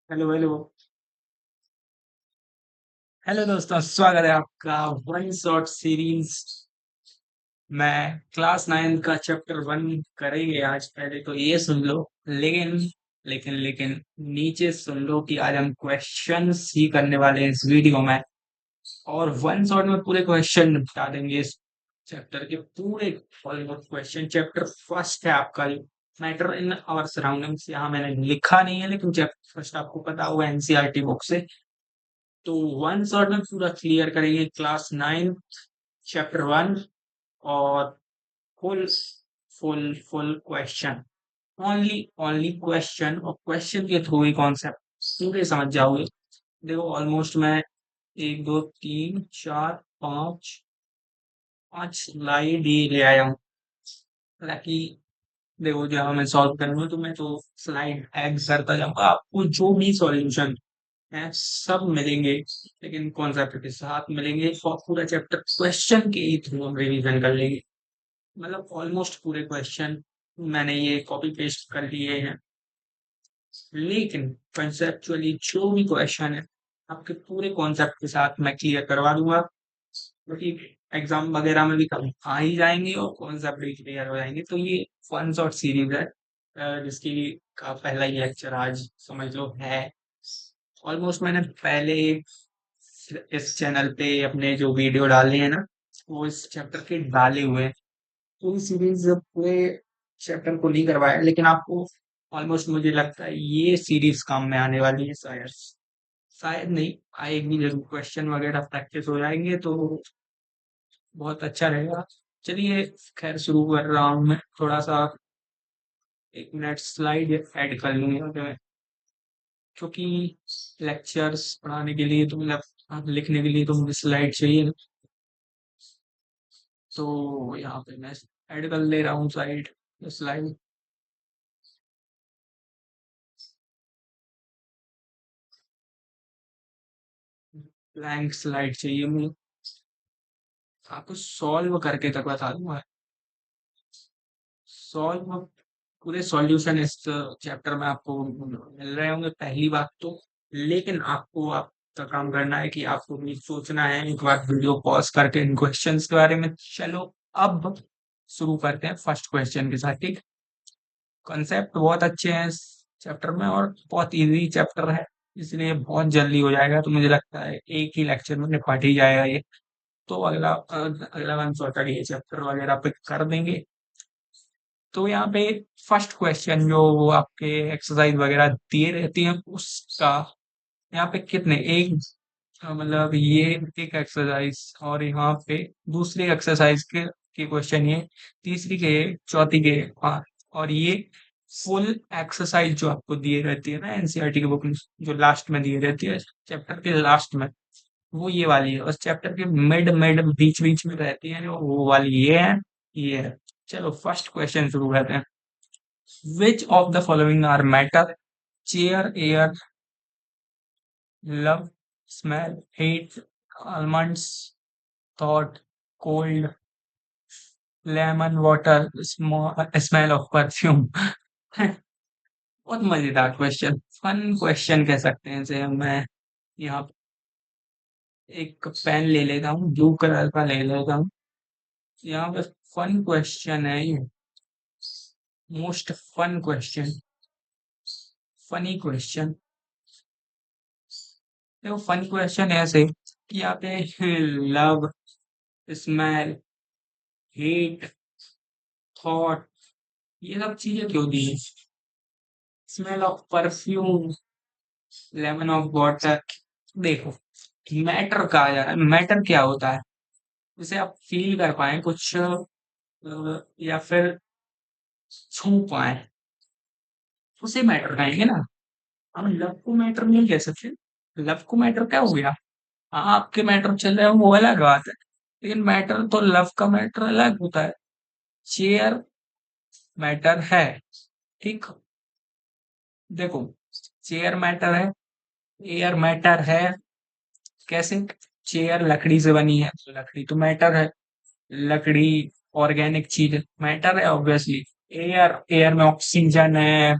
Hello hello. Hello दोस्तों, स्वागत है आपका वन शॉट सीरीज में। क्लास 9 का चैप्टर 1 करेंगे आज। पहले तो ये सुन लो। लेकिन लेकिन नीचे सुन लो कि आज हम क्वेश्चंस ही करने वाले हैं इस वीडियो में। और वन शॉट में पूरे क्वेश्चन निपटा देंगे इस चैप्टर के पूरे। ऑलमोस्ट क्वेश्चन चैप्टर फर्स्ट है आपका, मैटर इन आवर सराउंडिंग्स। यहाँ मैंने लिखा नहीं है, लेकिन चैप्टर फर्स्ट आपको पता हुआ एनसीईआरटी बुक से। तो वन शॉट में पूरा क्लियर करेंगे क्लास 9 चैप्टर 1। और full full full question, only only question, और क्वेश्चन के थ्रू ही कॉन्सेप्ट पूरे समझ जाओगे। देखो ऑलमोस्ट मैं एक दो तीन चार पाँच पांच स्लाइड ही ले आया हूँ, ताकि देखो जब मैं सॉल्व करूंगा तो मैं तो स्लाइड टैग करता जाऊंगा। आपको जो भी सॉल्यूशन है सब मिलेंगे, लेकिन कॉन्सेप्ट के साथ मिलेंगे। और पूरा चैप्टर क्वेश्चन के ही थ्रू हम रिवीजन कर लेंगे। मतलब ऑलमोस्ट पूरे क्वेश्चन मैंने ये कॉपी पेस्ट कर लिए हैं, लेकिन कंसेप्चुअली जो भी क्वेश्चन है आपके पूरे कॉन्सेप्ट के साथ मैं क्लियर करवा दूंगा। क्योंकि एग्जाम वगैरह में भी कभी आ ही जाएंगे और कॉन्सेप्ट भी क्लियर हो जाएंगे। तो ये फन शॉर्ट सीरीज है, जिसकी का पहला ही लेक्चर आज समझ लो है। ऑलमोस्ट मैंने पहले इस चैनल पे अपने जो वीडियो डाले हैं ना, वो इस चैप्टर के डाले हुए हैं। पूरी सीरीज पूरे चैप्टर को नहीं करवाया, लेकिन आपको ऑलमोस्ट मुझे लगता है ये सीरीज काम में आने वाली है। शायद शायद नहीं आएगी, जब क्वेश्चन वगैरह प्रैक्टिस हो जाएंगे तो बहुत अच्छा रहेगा। चलिए, खैर शुरू कर रहा हूँ मैं। थोड़ा सा एक मिनट स्लाइड ऐड कर लूंगा, क्योंकि लेक्चर्स पढ़ाने के लिए तो मतलब लिखने के लिए तो मुझे स्लाइड चाहिए ना। तो यहाँ पे मैं ऐड कर ले रहा हूँ स्लाइड। ब्लैंक स्लाइड चाहिए मुझे, आपको सॉल्व करके तक बता दूंगा। सॉल्व पूरे सॉल्यूशन इस चैप्टर में आपको मिल रहे होंगे पहली बात तो। लेकिन आपको आपका काम करना है कि आपको भी सोचना है, एक बार वीडियो पॉज करके इन क्वेश्चंस के बारे में। चलो, अब शुरू करते हैं फर्स्ट क्वेश्चन के साथ। ठीक, कॉन्सेप्ट बहुत अच्छे हैं इस चैप्टर में और बहुत इजी चैप्टर है, इसलिए बहुत जल्दी हो जाएगा। तो मुझे लगता है एक ही लेक्चर में निपट ही जाएगा ये। तो अगला वन सॉर्ट ये चैप्टर वगैरह पे कर देंगे। तो यहाँ पे फर्स्ट क्वेश्चन जो वो आपके एक्सरसाइज वगैरह दिए रहती हैं उसका, यहाँ पे कितने एक मतलब ये एक एक्सरसाइज, और यहाँ पे दूसरी एक्सरसाइज के क्वेश्चन ये, तीसरी के, चौथी के, हाँ। और ये फुल एक्सरसाइज जो आपको दिए रहती है ना एनसीईआरटी की बुक में, जो लास्ट में दिए रहती है चैप्टर के लास्ट में, वो ये वाली है। उस चैप्टर के मिड मिड बीच बीच में रहती है जो, वो वाली ये है, ये है। चलो फर्स्ट क्वेश्चन शुरू करते हैं। Which of the following are matter? Chair, air, love, smell, hate, almonds, thought, cold, lemon, water, smell of perfume. बहुत मजेदार क्वेश्चन, फन क्वेश्चन कह सकते हैं इसे। मैं यहाँ एक पेन ले लेता हूँ, ब्लू कलर का ले लेता हूँ। यहाँ पे फन क्वेश्चन है ये, most fun question, funny question. देखो फन क्वेश्चन ऐसे कि यहाँ पे लव, स्मेल, हेट, थॉट, ये सब चीजें क्यों दी है? Smell of perfume, lemon of water. देखो, मैटर कहा जा रहा है। मैटर क्या होता है? उसे आप फील कर पाए कुछ, या फिर छू पाए, उसे मैटर कहेंगे ना। हम लव को मैटर नहीं कह सकते। लव को मैटर क्या हो गया? हाँ, आपके मैटर चल रहे हो वो अलग बात है, लेकिन मैटर तो लव का मैटर अलग होता है। चेयर मैटर है, ठीक। देखो, चेयर मैटर है, एयर मैटर है। कैसे? चेयर लकड़ी से बनी है तो लकड़ी तो मैटर है, लकड़ी ऑर्गेनिक चीज है, मैटर है ऑब्वियसली। एयर, एयर में ऑक्सीजन है,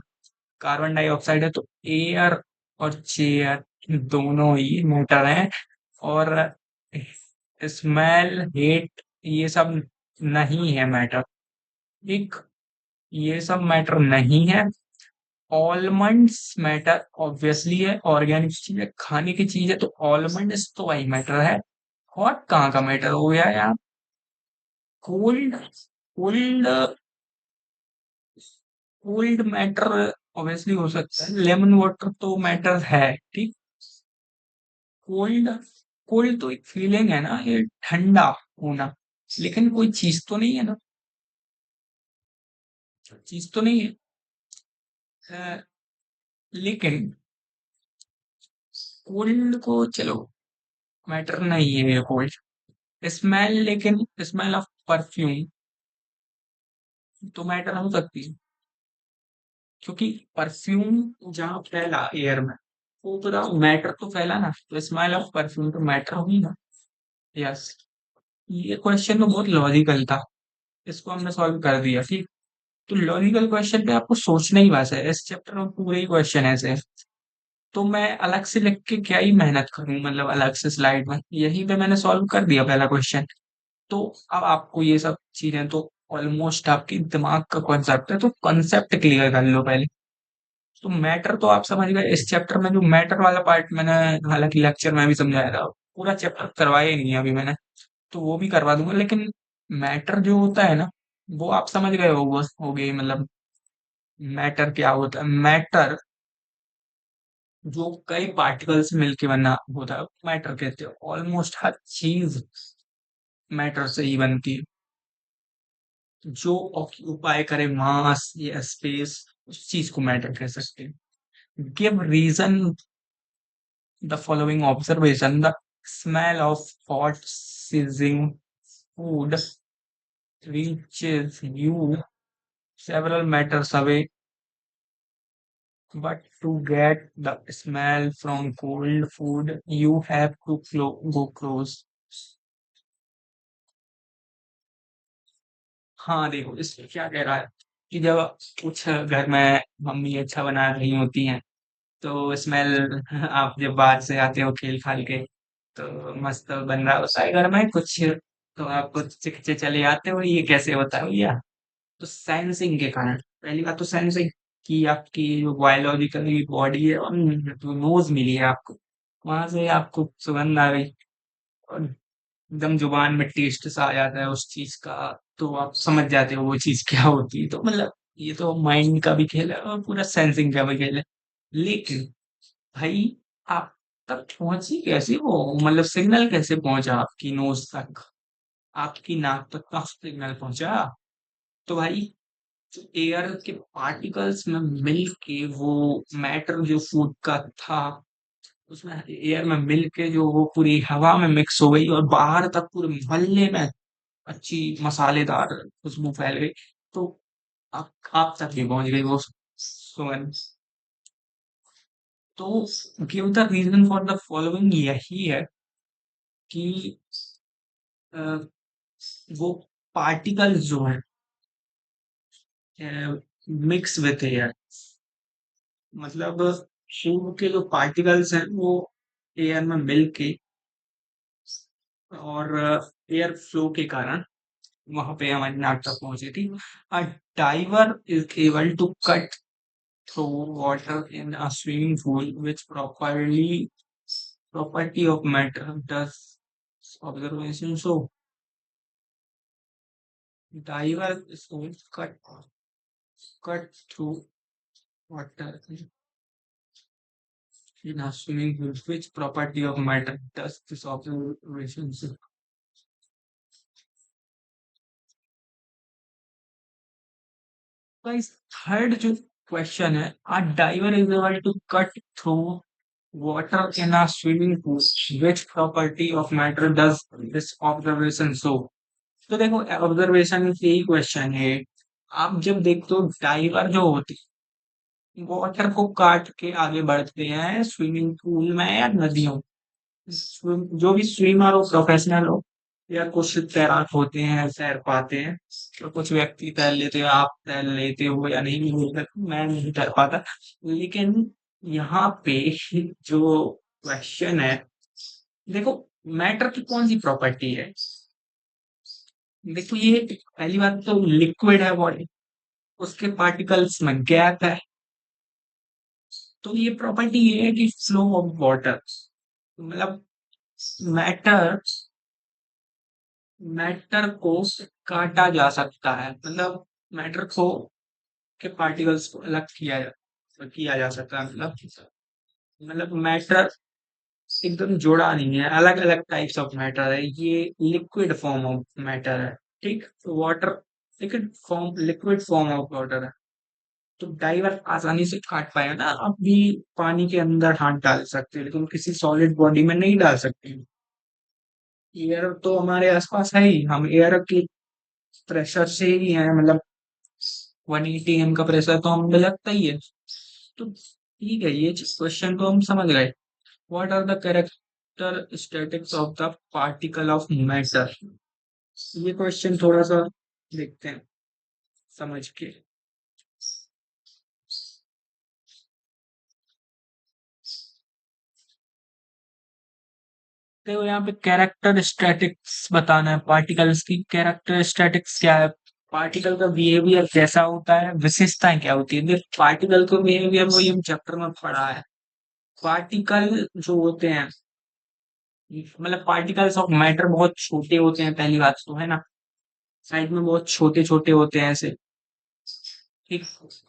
कार्बन डाइऑक्साइड है, तो एयर और चेयर दोनों ही मैटर हैं। और स्मेल, हेट, ये सब नहीं है मैटर। एक, ये सब मैटर नहीं है। ऑलमंड्स मैटर ऑब्वियसली है, ऑर्गेनिक चीज है, खाने की चीज है, तो ऑलमंड्स तो वही मैटर है। हॉट कहाँ का मैटर हो गया यार? Cold, cold, cold matter obviously हो सकता है, लेमन वाटर तो मैटर है, ठीक। कोल्ड, कोल्ड तो एक फीलिंग है ना, ये ठंडा होना, लेकिन कोई चीज तो नहीं है ना, चीज तो नहीं है। अ, लेकिन कोल्ड को चलो, मैटर नहीं है ये कोल्ड। स्मेल, लेकिन स्मेल ऑफ परफ्यूम तो मैटर हो सकती है, क्योंकि परफ्यूम जहाँ फैला एयर में, वो पूरा मैटर तो फैला ना, तो स्मेल ऑफ परफ्यूम तो मैटर होगी ना। यस, ये क्वेश्चन तो बहुत लॉजिकल था, इसको हमने सॉल्व कर दिया, ठीक। तो लॉजिकल क्वेश्चन पे आपको सोचना ही बस है, इस चैप्टर में पूरे ही क्वेश्चन ऐसे हैं। तो मैं अलग से लिख के क्या ही मेहनत करूं, मतलब अलग से स्लाइड में, यहीं पे मैंने सॉल्व कर दिया पहला क्वेश्चन। तो अब आपको ये सब चीजें तो ऑलमोस्ट आपके दिमाग का कॉन्सेप्ट है, तो कॉन्सेप्ट क्लियर कर लो पहले। तो मैटर तो आप समझ गए, इस चैप्टर में जो मैटर वाला पार्ट मैंने, हालांकि लेक्चर में भी समझाया था, पूरा चैप्टर करवाया ही नहीं है अभी मैंने, तो वो भी करवा दूंगा। लेकिन मैटर जो होता है ना, वो आप समझ गए हो, बस हो गई मतलब। मैटर क्या होता है? मैटर जो कई पार्टिकल से मिलके बना होता है, मैटर कहते हैं। ऑलमोस्ट हर चीज मैटर से ही बनती है, जो ऑक्यूपाई करे मास या स्पेस, उस चीज को मैटर कह सकते हैं। Give reason the following observation, the smell of hot sizzling food reaches you several meters away, but to get the smell from cold food you have to go close. हाँ देखो, इसमें क्या कह रहा है कि जब कुछ घर में मम्मी अच्छा बना रही होती हैं, तो स्मेल आप जब बाहर से आते हो खेल खाल के, तो मस्त बन रहा होता है घर में कुछ, तो आप कुछ चिकचे चले आते हो, ये कैसे होता है भैया? तो सेंसिंग के कारण, पहली बात तो सेंसिंग, कि आपकी जो बायोलॉजिकली बॉडी है, और जो नोज मिली है आपको, वहां से आपको सुगंध आ गई, और एकदम जुबान में टेस्ट सा आ जाता है उस चीज का, तो आप समझ जाते हो वो चीज क्या होती है। तो मतलब ये तो माइंड का भी खेल है और पूरा सेंसिंग का भी खेल है। लेकिन भाई, आप तक पहुंची कैसे वो, मतलब सिग्नल कैसे पहुंचा आपकी नोज तक, आपकी नाक तक का सिग्नल पहुंचा? तो भाई, एयर के पार्टिकल्स में मिल के वो मैटर जो फूड का था, उसमें एयर में मिल के जो वो पूरी हवा में मिक्स हो गई, और बाहर तक पूरे मोहल्ले में अच्छी मसालेदार खुशबू फैल गई। तो आप तक भी पहुंच गई वो सुगंध। तो give the reason for the following, यही है कि वो पार्टिकल्स जो है मिक्स विथ एयर, मतलब फूड के जो पार्टिकल्स हैं वो एयर में मिल के, और एयर फ्लो के कारण वहां पे हमारी नाक तक पहुंची थी। A diver is able to cut through water in a swimming pool which property of matter does observation show? Diver is able to cut through water in a swimming pool. Which property of matter does this observation show? Guys, third जो question है, a diver is able to cut through water in a swimming pool. Which property of matter does this observation show? तो देखो, observation से ही question है। आप जब देखते हो डाइवर जो होते हैं, वाटर को काट के आगे बढ़ते हैं स्विमिंग पूल में या नदियों में। जो भी स्विमर हो, प्रोफेशनल हो, या कुछ तैराक होते हैं तैर पाते हैं, तो कुछ व्यक्ति तैर लेते हो, आप तैर लेते हो या नहीं भी, मैं नहीं तैर पाता। लेकिन यहाँ पे जो क्वेश्चन है, देखो मैटर की कौन सी प्रॉपर्टी है। देखो ये पहली बात तो लिक्विड है बॉडी, उसके पार्टिकल्स में गैप है। तो ये प्रॉपर्टी ये है कि फ्लो ऑफ वाटर, मतलब मैटर मैटर को काटा जा सकता है, मतलब मैटर को के पार्टिकल्स को अलग किया जा सकता है, मतलब मैटर एकदम जुड़ा नहीं है, अलग अलग टाइप्स ऑफ मैटर है, ये लिक्विड फॉर्म ऑफ मैटर है। ठीक, water liquid form of water है। तो डाइवर आसानी से काट पाएगा ना, आप भी पानी के अंदर हाथ डाल सकते हो लेकिन किसी सॉलिड बॉडी में नहीं डाल सकते। एयर तो हमारे आसपास है ही, हम एयर के प्रेशर से ही है, मतलब 180 का प्रेशर तो हम लगता ही है। तो ठीक है, ये क्वेश्चन तो हम समझ गए। What are the characteristics of the particle of matter, ये क्वेश्चन थोड़ा सा देखते हैं समझ के। देखो यहाँ पे कैरेक्टरिस्टिक्स बताना है, पार्टिकल्स की कैरेक्टरिस्टिक्स क्या है, पार्टिकल का बिहेवियर कैसा होता है, विशेषताएं क्या होती है। देख पार्टिकल का बिहेवियर वही हम चैप्टर में पढ़ा है। पार्टिकल जो होते हैं, मतलब पार्टिकल्स ऑफ मैटर बहुत छोटे होते हैं, पहली बात तो है ना, साइज में बहुत छोटे छोटे होते हैं ऐसे। ठीक,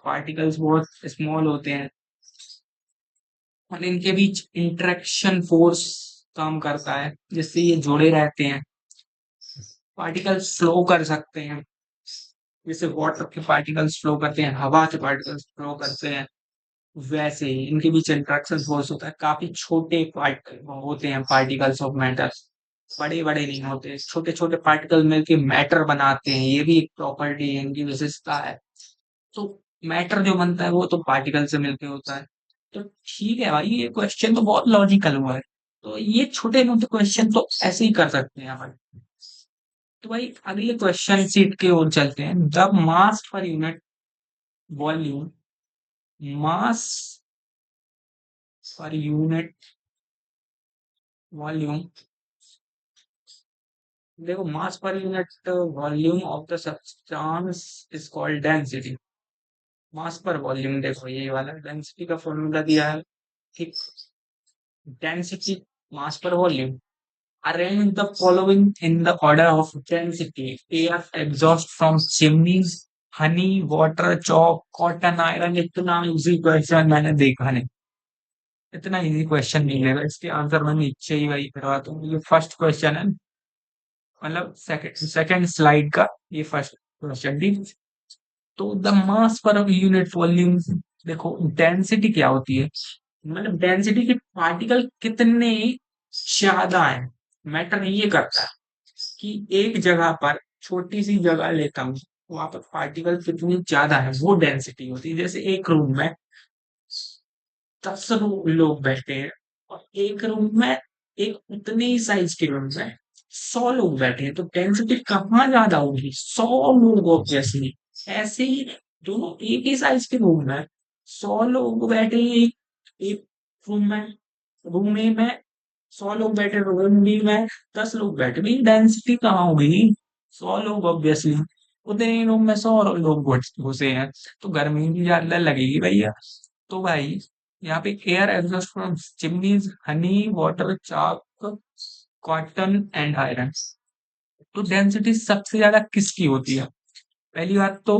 पार्टिकल्स बहुत स्मॉल होते हैं और इनके बीच इंटरेक्शन फोर्स काम करता है जिससे ये जुड़े रहते हैं। पार्टिकल्स फ्लो कर सकते हैं, जैसे वाटर के पार्टिकल्स फ्लो करते हैं, हवा के पार्टिकल्स फ्लो करते हैं, वैसे ही इनके बीच इंटरेक्शन फोर्स होता है। काफी छोटे पार्ट होते हैं पार्टिकल्स ऑफ मैटर, बड़े बड़े नहीं होते, छोटे छोटे पार्टिकल मिलके मैटर बनाते हैं, ये भी एक प्रॉपर्टी है, इनकी विशेषता है। तो मैटर जो बनता है वो तो पार्टिकल से मिलके होता है। तो ठीक है भाई, ये क्वेश्चन तो बहुत लॉजिकल हुआ है। तो ये छोटे मोटे क्वेश्चन तो ऐसे ही कर सकते हैं अपन। तो भाई अगले क्वेश्चन सीट के ओर चलते हैं। The mass per unit volume, mass per unit volume, देखो mass per unit volume of the substance is called density. Mass per volume, देखो ये वाला डेंसिटी का फॉर्मूला दिया है। ठीक, density, mass per volume. Arrange the following in the order of density: air exhaust from chimneys, honey, water, chalk, cotton, iron. इतना easy question मैंने देखा नहीं, इतना इजी क्वेश्चन नहीं लेगा, इसके आंसर मैं नीचे ही वही करवाता हूँ। ये फर्स्ट क्वेश्चन है, मतलब सेकंड सेकंड स्लाइड का ये फर्स्ट क्वेश्चन। ठीक, तो the mass per unit volume, देखो डेंसिटी क्या होती है, मतलब डेंसिटी के पार्टिकल कितने ज्यादा है। मैटर ये करता है कि एक जगह पर, छोटी सी जगह लेता हूँ, वहां पर पार्टिकल कितनी ज्यादा है, वो डेंसिटी होती है। जैसे एक रूम में 10 लोग बैठे हैं और एक रूम में, एक उतने ही साइज के रूम में 100 लोग बैठे हैं, तो डेंसिटी कहाँ ज्यादा होगी, 100 लोग ऑब्वियसली। ऐसे ही दोनों एक ही साइज के रूम में 100 लोग बैठे हैं, एक रूम में, रूम ए में 100 लोग बैठे, रूम बी में 10 लोग बैठे, भाई डेंसिटी कहाँ हो गई, 100 लोग ऑब्वियसली। उतने ही रूम में 100 लोग घुसे हैं, तो गर्मी भी ज्यादा लगेगी भैया। तो भाई यहाँ पे air exhaust from chimneys, honey, water, chalk, cotton and iron. तो डेंसिटी सबसे ज्यादा किसकी होती है। पहली बात तो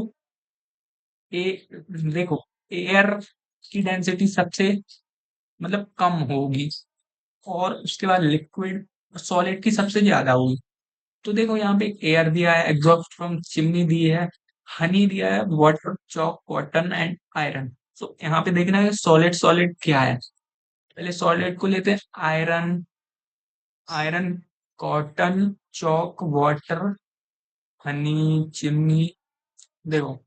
ए, देखो एयर की डेंसिटी सबसे, मतलब कम होगी, और उसके बाद लिक्विड सॉलिड की सबसे ज्यादा होगी। तो देखो यहाँ पे एयर दिया है, एग्जॉस्ट फ्रॉम चिमनी दी है, हनी दिया है, water, chalk, cotton and iron. तो यहाँ पे देखना है सॉलिड सॉलिड क्या है। पहले सॉलिड को लेते हैं, iron, iron, cotton, chalk, water, Honey, chimney. देखो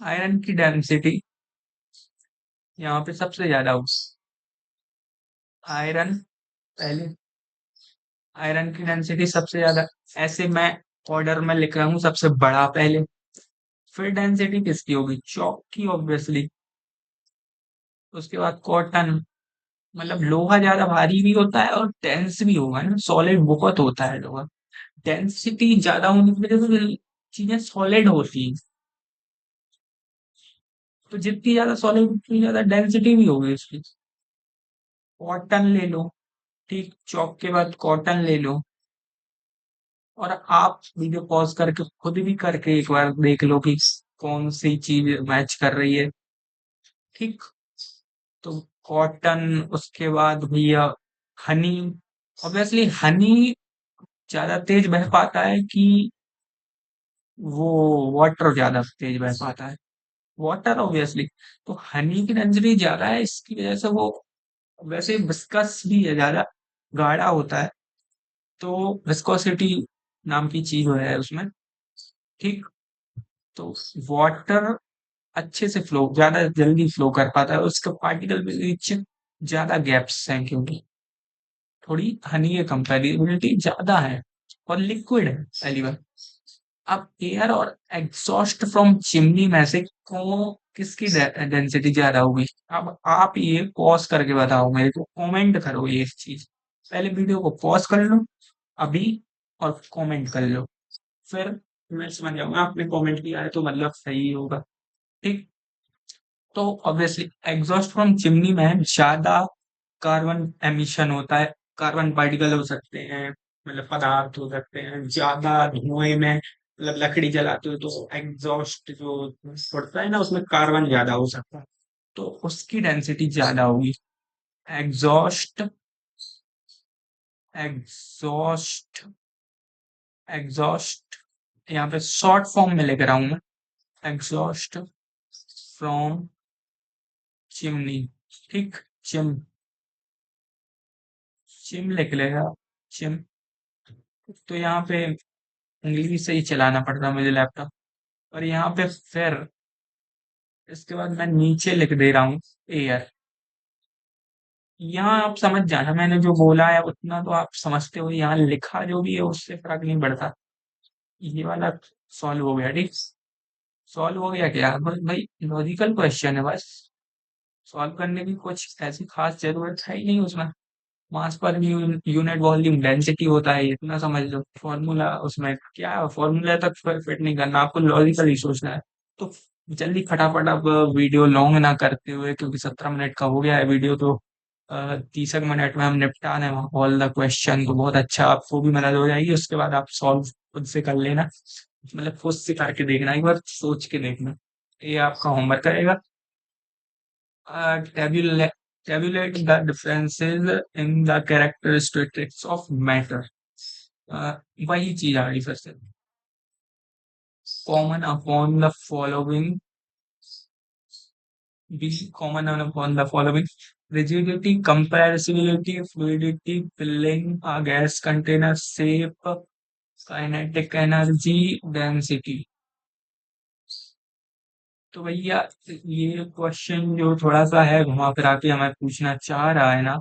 आयरन की डेंसिटी यहाँ पे सबसे ज्यादा होगी। आयरन पहले, आयरन की डेंसिटी सबसे ज्यादा, ऐसे मैं ऑर्डर में लिख रहा हूँ, सबसे बड़ा पहले, फिर डेंसिटी किसकी होगी? चौक की ऑब्वियसली। उसके बाद कॉटन, मतलब लोहा ज्यादा भारी भी होता है और डेंस भी होगा ना, सॉलिड बहुत होता है लोहा। डेंसिटी ज्यादा होने की वजह से चीजें सॉलिड होती हैं। तो जितनी ज्यादा सॉलिड उतनी ज्यादा डेंसिटी भी होगी उसकी। कॉटन ले लो। ठीक, चौक के बाद कॉटन ले लो। और आप वीडियो पॉज करके खुद भी करके एक बार देख लो कि कौन सी चीज मैच कर रही है। ठीक। तो कॉटन, उसके बाद भैया हनी। ऑब्वियसली हनी ज्यादा तेज बह पाता है कि वो वाटर ज्यादा तेज बह पाता है? Water obviously. तो हनी की डेंसिटी ज्यादा है, इसकी वजह से वो वैसे विस्कस भी है, ज्यादा गाढ़ा होता है। तो विस्कोसिटी नाम की चीज है उसमें। ठीक। तो वाटर अच्छे से फ्लो, ज्यादा जल्दी फ्लो कर पाता है, उसके पार्टिकल के बीच ज्यादा गैप्स हैं क्योंकि थोड़ी हनी की कंपेरिबिलिटी ज्यादा है। और लिक्विड है पहली बार। अब एयर और एग्जॉस्ट फ्रॉम चिमनी में से को किसकी डेंसिटी ज्यादा होगी? अब आप ये पॉज करके बताओ मेरे को, कमेंट करो ये चीज। पहले वीडियो को पॉज कर लो अभी और कमेंट कर लो। फिर मैं समझ जाऊंगा आपने कमेंट किया है तो मतलब सही होगा। ठीक। तो ऑब्वियसली एग्जॉस्ट फ्रॉम चिमनी में ज्यादा कार्बन एमिशन होता है। कार्बन पार्टिकल हो सकते हैं, मतलब पदार्थ हो सकते हैं ज्यादा धुएं में, मतलब लकड़ी जलाते हो तो एग्जॉस्ट जो छोड़ता है ना, उसमें कार्बन ज्यादा हो सकता है। तो उसकी डेंसिटी ज्यादा होगी। एग्जॉस्ट, एग्जॉस्ट, एग्जॉस्ट, यहाँ पे शॉर्ट फॉर्म में लेकर आऊं मैं। Exhaust from chimney. ठीक। चिम, चिम लिख लेगा। चिम। तो यहाँ पे इंग्लिश से ही चलाना पड़ता है मुझे लैपटॉप। और यहाँ पे फिर इसके बाद मैं नीचे लिख दे रहा हूँ एयर। यहाँ आप समझ जाना, मैंने जो बोला है उतना तो आप समझते हो, यहाँ लिखा जो भी है उससे फर्क नहीं पड़ता। ये वाला सॉल्व हो गया। ठीक। सॉल्व हो गया क्या? बस भाई लॉजिकल क्वेश्चन है बस। सॉल्व करने की कुछ ऐसी खास जरूरत है ही नहीं उसमें। मास पर यूनिट वॉल्यूम डेंसिटी होता है, इतना समझ लो। फॉर्मूला उसमें क्या है, फॉर्मूला तक फिट नहीं करना, आपको लॉजिकल ही सोचना है। तो जल्दी फटाफट अब वीडियो लॉन्ग ना करते हुए, क्योंकि 17 मिनट का हो गया है वीडियो, तो 30 मिनट में हम निपटा दें ऑल द क्वेश्चन तो बहुत अच्छा, आपको भी मदद हो जाएगी। उसके बाद आप सॉल्व खुद से कर लेना, मतलब खुद से करके देखना, एक बार सोच के देखना। ये आपका होमवर्क रहेगा। tabulate tabulate the differences in the characteristics of matter। वही चीज आ रही फिर से। common upon the following be common upon the following: rigidity, compressibility, fluidity, filling a gas container, shape, kinetic energy, density। तो भैया ये क्वेश्चन जो थोड़ा सा है घुमा फिरा के हमें पूछना चाह रहा है ना,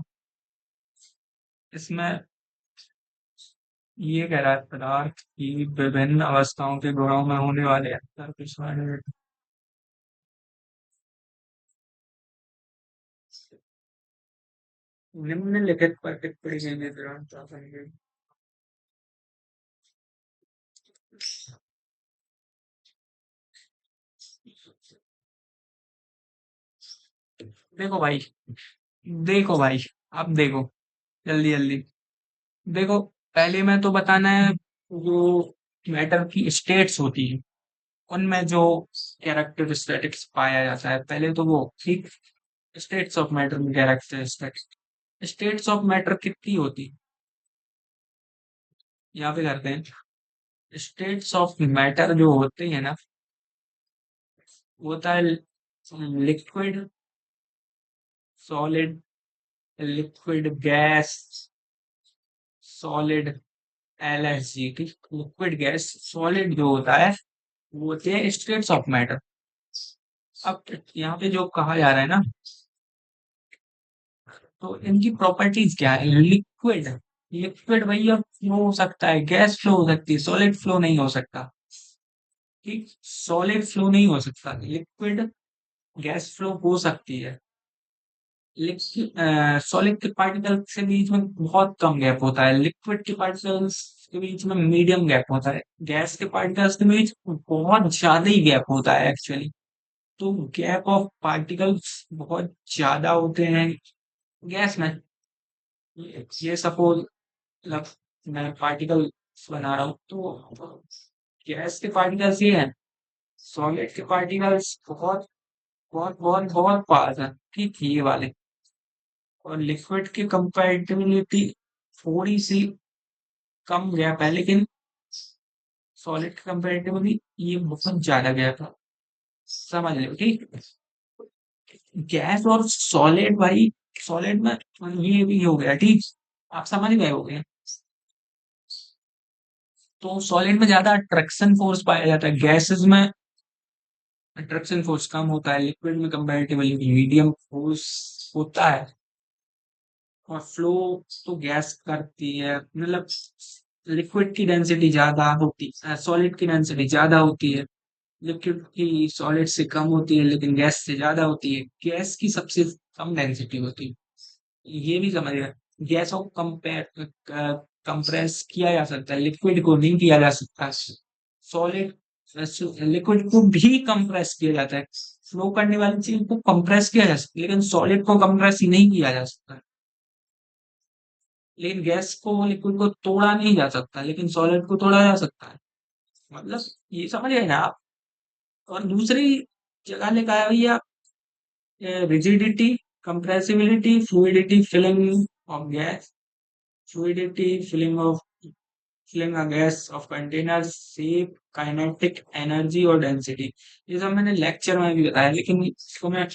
इसमें ये कह रहा है पदार्थ की विभिन्न अवस्थाओं के गुणों में होने वाले अंतर के बारे में। निम्नलिखित पर टिप्पणी के दौरान प्रासंगिक। देखो भाई, देखो भाई, अब देखो, जल्दी जल्दी देखो। पहले में तो बताना है जो मैटर की स्टेट्स होती है उनमें जो कैरेक्टरिस्टिक्स पाया जाता है, पहले तो वो ठीक। स्टेट्स ऑफ मैटर में कैरेक्टरिस्टिक्स, स्टेट्स ऑफ मैटर कितनी होती है? यहाँ पे करते हैं। स्टेट्स ऑफ मैटर जो होते हैं ना, वो होता है liquid, solid, liquid gas, solid, LSG की। लिक्विड गैस सॉलिड जो होता है वो होते हैं स्टेट्स ऑफ मैटर। अब यहाँ पे जो कहा जा रहा है ना, तो इनकी प्रॉपर्टीज क्या है? लिक्विड, लिक्विड भैया फ्लो हो सकता है, गैस फ्लो हो सकती है, सॉलिड फ्लो नहीं हो सकता। कि सॉलिड फ्लो नहीं हो सकता, लिक्विड गैस फ्लो हो सकती है, लेकिन सॉलिड के पार्टिकल्स के बीच में बहुत कम गैप होता है, लिक्विड के पार्टिकल्स के बीच में मीडियम गैप होता है, गैस के पार्टिकल्स के बीच बहुत ज्यादा ही गैप होता है एक्चुअली। तो गैप ऑफ पार्टिकल्स बहुत ज्यादा होते हैं गैस में। ये सपोज मतलब मैं पार्टिकल बना रहा हूँ, तो गैस के पार्टिकल्स ये हैं, सॉलिड के पार्टिकल्स बहुत बहुत बहुत बहुत पास है, ठीक ये वाले। और लिक्विड की कंपैरेटिबिलिटी थोड़ी सी कम गैप है, लेकिन सॉलिड की कंपैरेटिवली ये बहुत ज्यादा गैप है, समझ लो ठीक। गैस और सॉलिड भाई, सॉलिड में ये भी हो गया ठीक, आप समझ गए होगे। तो सॉलिड में ज्यादा अट्रैक्शन फोर्स पाया जाता है, गैसेस में अट्रैक्शन फोर्स कम होता है, लिक्विड में कंपैरेटिवली मीडियम फोर्स होता है। और फ्लो तो गैस करती है, मतलब लिक्विड की डेंसिटी ज्यादा होती है, सॉलिड की डेंसिटी ज्यादा होती है, लिक्विड की सॉलिड से कम होती है लेकिन गैस से ज्यादा होती है, गैस की सबसे कम डेंसिटी होती है, ये भी समझिए। गैस को कंपेयर कंप्रेस किया जा सकता है, लिक्विड को नहीं किया जा सकता। सॉलिड लिक्विड को भी कंप्रेस किया जाता है, फ्लो करने वाली चीज को कंप्रेस किया जा सकता है, लेकिन सॉलिड को कंप्रेस ही नहीं किया जा सकता। लेकिन गैस को लिक्विड को तोड़ा नहीं जा सकता, लेकिन सॉलिड को तोड़ा जा सकता है, मतलब ये समझ गए ना आप। और दूसरी जगह लिखा है भैया rigidity, compressibility, fluidity, filling of gas, fluidity, filling a gas of container, shape, kinetic energy और डेंसिटी। ये सब मैंने लेक्चर में भी बताया, लेकिन इसको मैं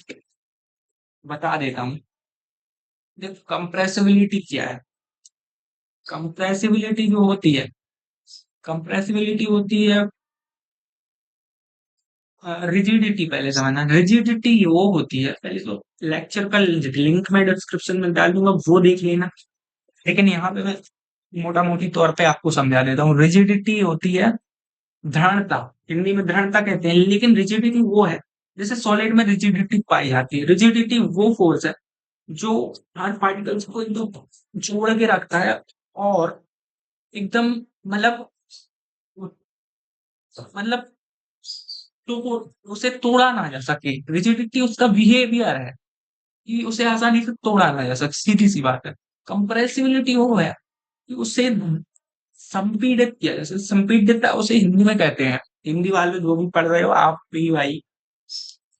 बता देता हूँ। देखो कंप्रेसिबिलिटी क्या है, कंप्रेसिबिलिटी जो होती है, कंप्रेसिबिलिटी होती है रिजिडिटी, पहले समझना रिजिडिटी वो होती है, पहले तो लेक्चर का लिंक मैं डिस्क्रिप्शन में डाल दूंगा, वो देख लेना। लेकिन यहाँ पे मैं मोटा मोटी तौर पे आपको समझा देता हूँ, रिजिडिटी होती है दृढ़ता, हिंदी में दृढ़ता कहते हैं, लेकिन रिजिडिटी वो है, जैसे सॉलिड में रिजिडिटी पाई जाती है, रिजिडिटी वो फोर्स है जो हर पार्टिकल्स को एकदम जोड़ के रखता है, और एकदम मतलब मतलब तो वो उसे तोड़ा ना जा सके, रिजिडिटी उसका बिहेवियर है कि उसे आसानी से तोड़ा ना जा सके, सीधी सी बात है। कंप्रेसिबिलिटी वो है कि उसे संपीड़ित किया जैसे, संपीड़ित उसे हिंदी में कहते हैं, हिंदी वाले जो भी पढ़ रहे हो आप भी भाई,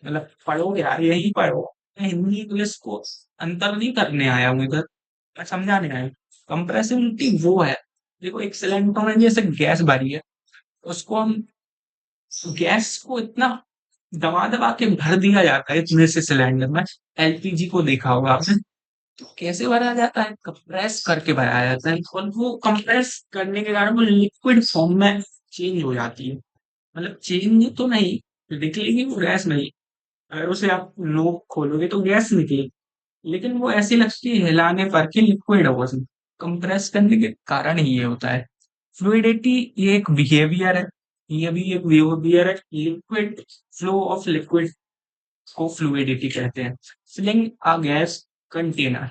मतलब पढ़ोगे यार यही पढ़ो, मैं हिंदी इंग्लिश को अंतर नहीं करने आया हूँ इधर, मैं समझाने आया हूँ। कंप्रेसिबिलिटी वो है, देखो एक सिलेंडर में जैसे गैस भरी है, उसको हम गैस को इतना दबा दबा के भर दिया जाता है इतने से सिलेंडर में, एलपीजी को देखा होगा आपने, तो कैसे भरा जाता है, कंप्रेस करके भराया जाता है, और वो कंप्रेस करने के कारण वो लिक्विड फॉर्म में चेंज हो जाती है, मतलब चेंज तो नहीं, निकलेगी वो गैस नहीं, अगर उसे आप नोब खोलोगे तो गैस निकलेगी, लेकिन वो ऐसी लगती है हिलाने पर कि लिक्विड हो, उसमें कंप्रेस करने के कारण ही ये होता है। फ्लूइडिटी ये एक बिहेवियर है, ये भी एक बिहेवियर है, लिक्विड फ्लो ऑफ लिक्विड को फ्लूइडिटी कहते हैं। फिलिंग अ गैस कंटेनर,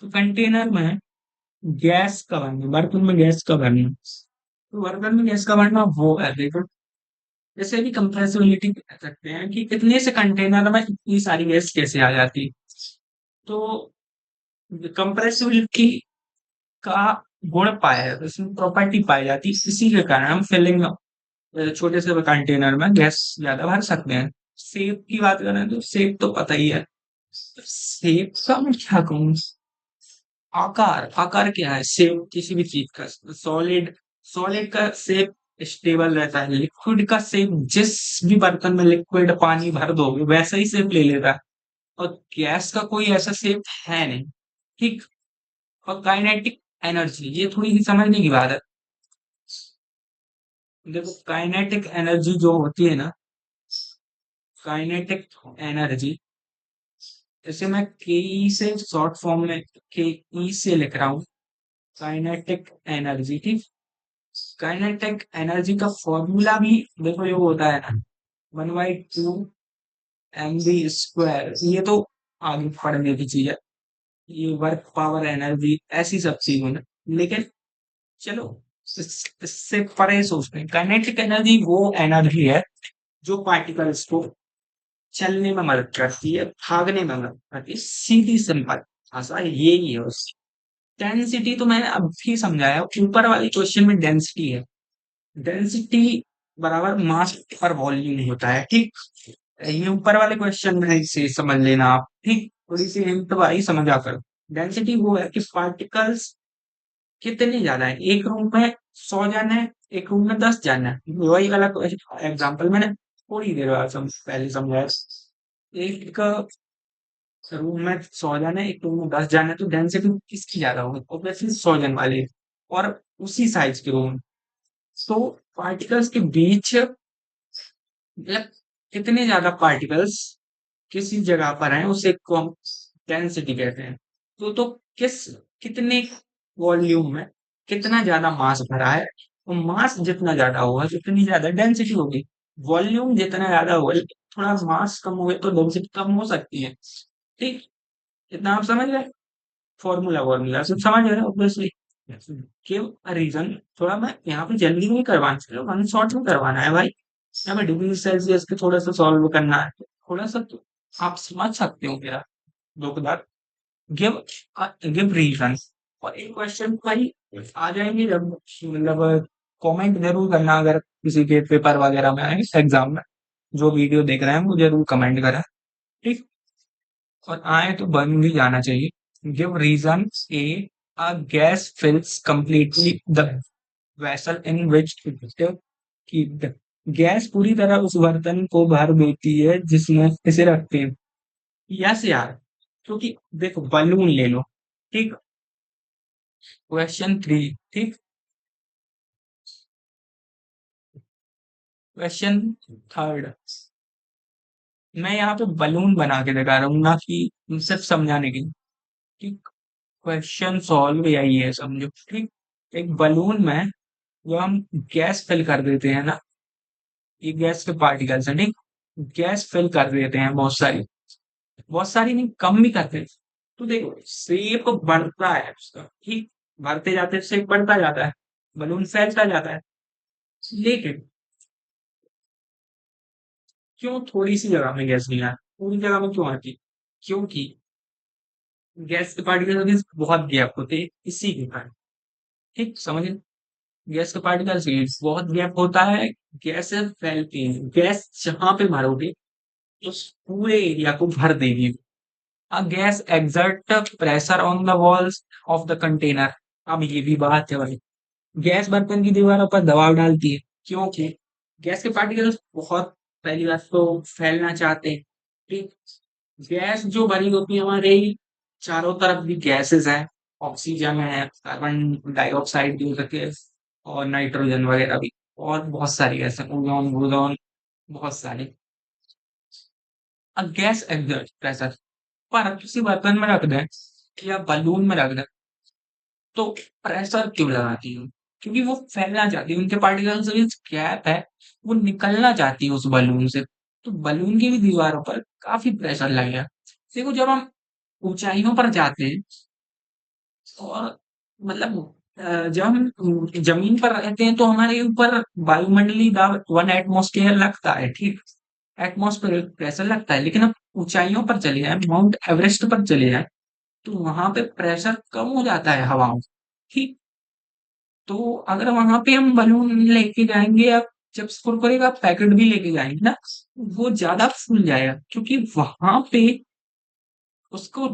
तो कंटेनर में गैस का भरना, बर्तन में गैस का भरना, तो बर्तन में गैस का भरना वो है, देखो जैसे भी कंप्रेसिबिलिटी कह सकते हैं कि कितने से कंटेनर में इतनी सारी गैस कैसे आ जाती, तो कंप्रेसिबिलिटी का गुण पाया जाता है, इसमें प्रॉपर्टी पाई जाती है, इसी के कारण हम फिलिंग छोटे से कंटेनर में गैस ज्यादा भर सकते हैं। सेब की बात करें तो सेब तो पता ही है, सेब का मैं क्या कहूँ, आकार, आकार क्या है सेब किसी भी चीज का, सॉलिड, सॉलिड का शेप स्टेबल रहता है, लिक्विड का शेप जिस भी बर्तन में लिक्विड पानी भर दोगे वैसा ही शेप ले लेता है, और गैस का कोई ऐसा शेप है नहीं, ठीक। और काइनेटिक एनर्जी ये थोड़ी सी समझने की बात है, देखो काइनेटिक एनर्जी जो होती है ना, काइनेटिक एनर्जी, जैसे मैं के ई से शॉर्ट फॉर्म में के ई से लिख रहा हूँ, काइनेटिक एनर्जी ठीक, काइनेटिक एनर्जी का फॉर्मूला भी देखो ये होता है ना, 1/2 mv स्क्वायर। ये तो आगे पढ़ने की चीज है, ये वर्क पावर एनर्जी ऐसी सब चीजों में। लेकिन चलो इससे परे सोचते हैं, काइनेटिक एनर्जी वो एनर्जी है जो पार्टिकल्स को चलने में मदद करती है, भागने में मदद करती है, सीधी सिंपल भाषा यही है उसकी। डेंसिटी तो मैंने अभी समझाया, ऊपर वाली क्वेश्चन में डेंसिटी है। डेंसिटी बराबर मास पर वॉल्यूम होता है, ठीक। ये ऊपर वाले क्वेश्चन में इसे समझ लेना आप, ठीक। थोड़ी सी हिंट भाई समझा कर। डेंसिटी वो है कि पार्टिकल्स कितने ज्यादा है, एक रूम में 100 जन है, एक रूम में 10 जन है। वही वाला एग्जाम्पल मैंने थोड़ी देर बाद पहले समझाया। एक रूम में 100 जन है, एक रूम में 10 जन है, तो डेंसिटी किसकी ज्यादा होगी? ऑब्वियसली 100 जन वाले। और उसी साइज के रूम, तो पार्टिकल्स के बीच मतलब कितने ज्यादा पार्टिकल्स किसी जगह पर हैं उसे कौन डेंसिटी कहते हैं। तो किस कितने वॉल्यूम में कितना ज्यादा मास भरा है, तो मास जितना ज्यादा होगा जितनी ज्यादा डेंसिटी होगी। वॉल्यूम जितना ज्यादा होगा, थोड़ा मास कम हुए तो डेंसिटी कम हो सकती है, ठीक। इतना आप समझ गए? फॉर्मूला फॉर्मूला सब समझ गए ऑब्वियसली। Give a reason. थोड़ा मैं यहाँ पे जल्दी नहीं करवाना चाहिए, वन शॉट में करवाना है भाई। यहाँ पे डिग्री सेल्सियस के थोड़ा सा सॉल्व करना है, थोड़ा सा तो आप समझ सकते हो मेरा दुखदार। Give give reason. और एक क्वेश्चन भाई आ जाएंगे जब मतलब कमेंट जरूर करना, अगर किसी के पेपर वगैरह में आए एग्जाम में, जो वीडियो देख रहे हैं वो जरूर कमेंट करें, ठीक। और आए तो बन भी जाना चाहिए। Give reason a, a gas fills completely the vessel in which की गैस पूरी तरह उस बर्तन को भर देती है जिसमें इसे रखते हैं। यस यार, क्योंकि देखो बलून ले लो, ठीक। क्वेश्चन 3, ठीक। क्वेश्चन 3, मैं यहाँ पे बलून बना के दिखा रहा हूँ ना कि सिर्फ समझाने के लिए, ठीक। क्वेश्चन सॉल्व यही है समझो, ठीक। एक बलून में जो हम गैस फिल कर देते हैं ना, ये गैस के पार्टिकल्स हैं, ठीक। गैस फिल कर देते हैं बहुत सारी नहीं, कम भी करते हैं। तो देखो शेप बढ़ता है उसका, ठीक। बढ़ते जाते शेप बढ़ता जाता है, बलून फैलता जाता है। लेकिन क्यों थोड़ी सी जगह में गैस नहीं आती, पूरी जगह में क्यों आती? क्योंकि गैस के पार्टिकल के बीच बहुत गैप होते हैं, इसी के कारण, ठीक समझे। गैस के पार्टिकल्स के बीच बहुत गैप होता है, गैसें फैलती हैं। गैस जहां पे भरोगे उस पूरे एरिया को भर देगी। A gas exert pressure on the walls of the container। अब ये भी बात है भाई, गैस बर्तन की दीवारों पर दबाव डालती है, क्योंकि गैस के पार्टिकल्स बहुत, पहली बात तो फैलना चाहते हैं, ठीक। गैस जो भरी होती है हमारे चारों तरफ भी गैसेस हैं, ऑक्सीजन है, कार्बन डाइऑक्साइड भी हो सके, और नाइट्रोजन वगैरह भी, और बहुत सारी गैस है, ओजोन वोजोन, बहुत सारी। अब गैस एग्जर्ट प्रेशर, पर किसी बर्तन में रख दें या बलून में रख दें तो प्रेशर क्यों लगाती है? क्योंकि वो फैलना चाहती है, उनके पार्टिकल्स जो गैप है वो निकलना चाहती है उस बलून से। तो बलून की भी दीवारों पर काफी प्रेशर लगेगा। देखो जब हम ऊंचाइयों पर जाते हैं और मतलब जब हम जमीन पर रहते हैं तो हमारे ऊपर वायुमंडलीय दाब 1 एटमॉस्फेयर लगता है, ठीक। एटमॉस्फेयर प्रेशर लगता है। लेकिन अब ऊंचाइयों पर चले जाए, माउंट एवरेस्ट पर चले जाए, तो वहां पे प्रेशर कम हो जाता है हवाओं का, ठीक। तो अगर वहां पे हम बलून लेके जाएंगे या चिप्स कुरकुरे का पैकेट भी लेके जाएंगे ना, वो ज्यादा फूल जाएगा, क्योंकि वहां पे उसको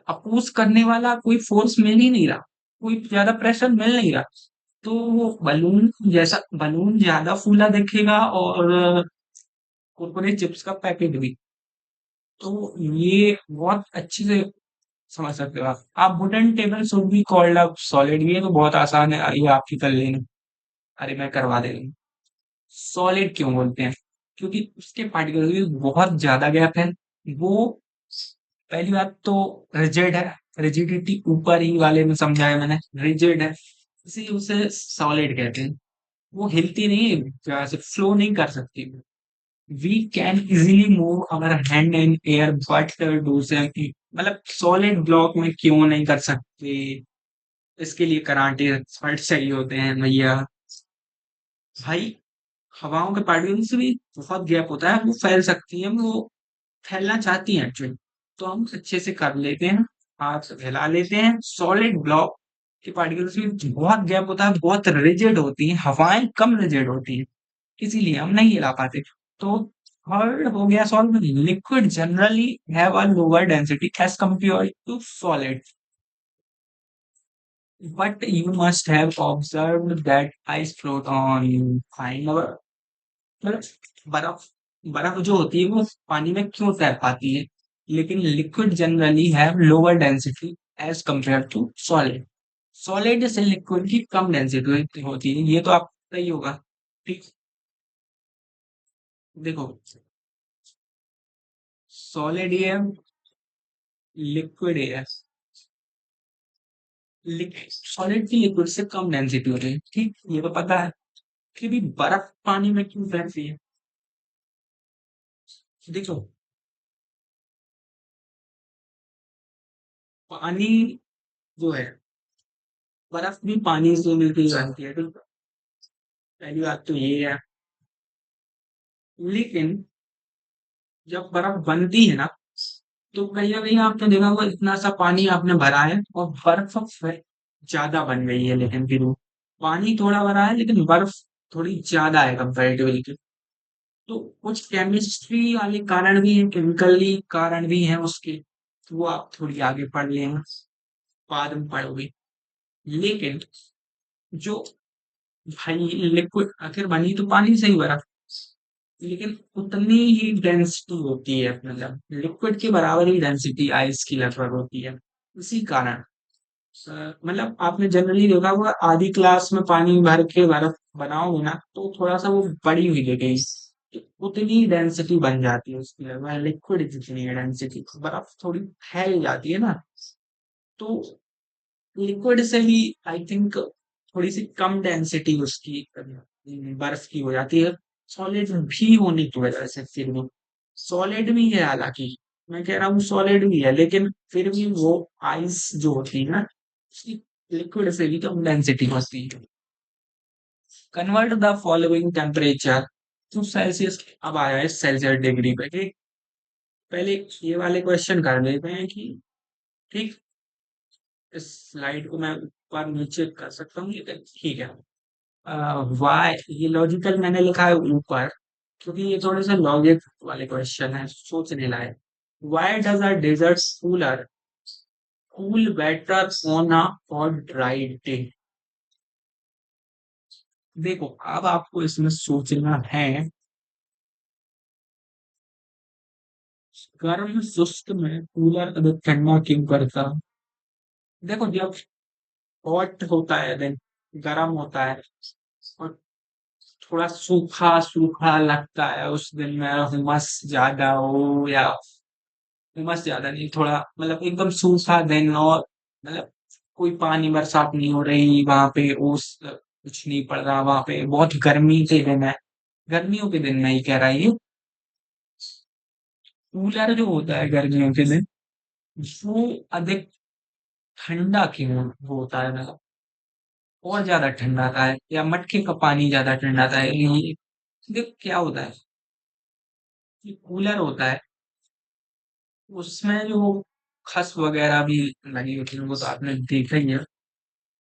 अपोज करने वाला कोई फोर्स मिल ही नहीं रहा, कोई ज्यादा प्रेशर मिल नहीं रहा। तो वो बलून ज्यादा फूला दिखेगा, और कुरकुरे चिप्स का पैकेट भी। तो ये बहुत अच्छी से समझ सकते हो आप wooden table should be called a solid. ये तो बहुत आसान है, ये आपकी कर लेनी। अरे मैं करवा दे रही हूँ। सॉलिड क्यों बोलते हैं? क्योंकि उसके पार्टिकल में बहुत ज्यादा गैप है। वो पहली बात तो रिजिड है, रिजिडिटी ऊपर ही वाले में समझाया मैंने, रिजिड है। इसी उसे सॉलिड कहते हैं। वो हिलती नहीं है, जैसे फ्लो नहीं कर सकती। We can easily move our hand in air but दूसरे की मतलब सॉलिड ब्लॉक में क्यों नहीं कर सकते? इसके लिए कराटे एक्सपर्ट चाहिए होते हैं भैया। भाई हवाओं के पार्टिकल्स से भी बहुत गैप होता है, वो फैल सकती हैं, वो फैलना चाहती हैं एक्चुअली। तो हम अच्छे से कर लेते हैं, हाथ से फैला लेते हैं। सॉलिड ब्लॉक के पार्टिकल्स में बहुत गैप होता है, बहुत रिजिड होती हैं, हवाएं कम रिजिड होती हैं, इसीलिए हम नहीं हिला पाते। तो थर्ड हो गया solve. Liquid generally have a lower density as compare to solid, but you must have observed that ice float on fine. मतलब बर्फ बर्फ जो होती है वो पानी में क्यों तैर पाती है? लेकिन liquid generally have lower density as compare to solid. Solid से लिक्विड की कम डेंसिटी होती है, ये तो आपको पता ही होगा। ठीक। देखो, solid air, liquid air, solid की लिक्विड से कम डेंसिटी होती है, ठीक, ये तो पता है। फिर भी बर्फ पानी में क्यों तैरती है? देखो, पानी जो है, बर्फ भी पानी से मिलती बनती है, ठीक है? पहली बात तो ये है। लेकिन जब बर्फ बनती है ना, तो कहीं ना कहीं आपने देखा होगा इतना सा पानी आपने भरा है और बर्फ ज्यादा बन गई है, लेकिन फिर वो पानी थोड़ा भरा है लेकिन बर्फ थोड़ी ज्यादा है कंपेरेटिवली। तो कुछ केमिस्ट्री वाले कारण भी हैं, केमिकली कारण भी हैं उसके, तो वो आप थोड़ी आगे पढ़ लेना, बाद में पढ़ोगे। लेकिन जो भाई लिक्विड आखिर बनी तो पानी से ही बर्फ, लेकिन उतनी ही डेंसिटी होती है, मतलब लिक्विड के बराबर ही डेंसिटी आइस की लगभग होती है। इसी कारण मतलब आपने जनरली देखा होगा आधी क्लास में पानी भर के बर्फ बनाओगे ना, तो थोड़ा सा वो बड़ी हुई लगेगी, तो उतनी डेंसिटी बन जाती है उसकी, लगभग लिक्विड जितनी है डेंसिटी, बर्फ थोड़ी फैल जाती है ना। तो लिक्विड से भी आई थिंक थोड़ी सी कम डेंसिटी उसकी बर्फ की हो जाती है, सॉलिड भी होने की वजह से। फिर भी सॉलिड भी है, हालांकि मैं कह रहा हूँ सॉलिड भी है, लेकिन फिर भी वो आइस जो होती है ना, उसकी लिक्विड से भी कम डेंसिटी होती है। Convert the following temperature to Celsius. अब आया है सेल्सियस डिग्री पे, ठीक। पहले ये वाले क्वेश्चन कर लेते हैं कि ठीक, इस स्लाइड को मैं ऊपर नीचे कर सकता हूँ, लेकिन ठीक है। वाई, ये लॉजिकल मैंने लिखा है ऊपर, क्योंकि ये थोड़े से लॉजिक वाले क्वेश्चन है, सोचने लायक। Why does a desert cooler cool better on a hot dry day? देखो, अब आपको इसमें सोचना है, गर्म शुष्क में कूलर अधिक ठंडा क्यों करता? देखो, जब हॉट होता है दिन, गर्म होता है, और थोड़ा सूखा सूखा लगता है उस दिन में, हुमस ज्यादा हो या उमस ज्यादा नहीं, थोड़ा मतलब एकदम सूखा दिन, और मतलब कोई पानी बरसात नहीं हो रही वहां पे, ओस कुछ नहीं पड़ रहा वहां पे, बहुत गर्मी के दिन है, गर्मियों के दिन में ही कह रहा है ये। कूलर जो होता है गर्मियों के दिन, वो अधिक ठंडा क्यों वो होता है, मतलब और ज्यादा ठंडा था है, या मटके का पानी ज्यादा ठंडा था है, ये देख क्या होता है कि कूलर होता है, उसमें जो खस वगैरह भी लगी होती है, वो तो आपने देखा ही है।